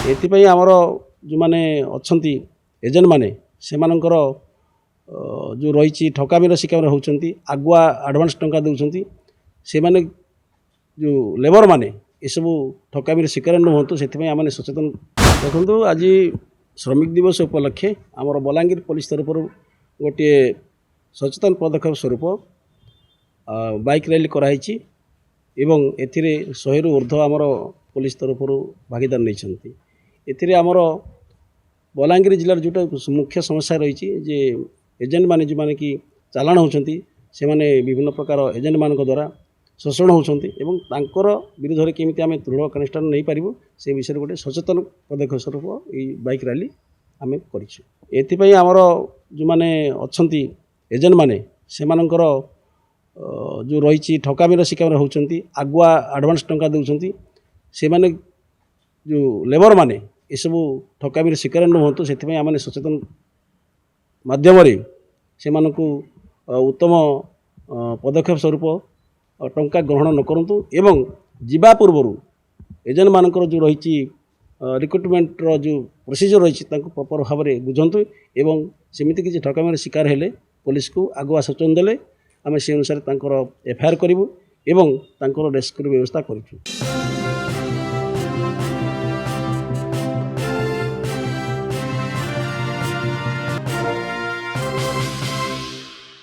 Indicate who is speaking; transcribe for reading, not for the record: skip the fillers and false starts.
Speaker 1: एथिपाई आमर जो मैंने अच्छा एजेंट मैंने से जो रही ठकामीर शिकार होती आगुआ आडभांस टंका दौरान से माने जो लेबर माने ये सब ठकामीर शिकार नुहतु से आम सचेतन देखो। आज श्रमिक दिवस उपलक्षे आमर बलांगीर पुलिस तरफ गोटे सचेतन पदक्षेप स्वरूप बाइक रैली कराई एवं एथिरे 100 रु ऊर्ध्व आमर पुलिस तरफ भागीदार नहीं एथिरे आमर बलांगीर जिलार जोटा मुख्य समस्या रही जे एजेंट माने जो माने कि चालाण होती से माने विभिन्न प्रकार एजेंट मान द्वारा शोषण होती एवं तांकर विरोध में केमी आम दृढ़ कानुष्ठान नहीं पारू से विषय गोटे सचेतन पदक्षेप स्वरूप ये बाइक रैली आम कर आमर जो मैंने अच्छा एजेंट मैंने से जो रही ठकामीर शिकार होती आगुआ आडभांस टंका दौरान से माने जो लेबर माने ये सब ठकामीर शिकार नुहतु से आम सचेतन माध्यम से उत्तम पदक्षेप स्वरूप टंका ग्रहण न करूँ एवं जीवा पूर्व एजेंट मानकर जो रही रिक्रुटमेंटर जो प्रोसीजर रही प्रॉपर भाव में बुझंतु एवं सेमती किसी ठकामीर शिकार हेले पुलिस को आगुआ सूचना देले आम से अनुसार एफआईआर करूँ एवं रेस्क्यू व्यवस्था करूँ।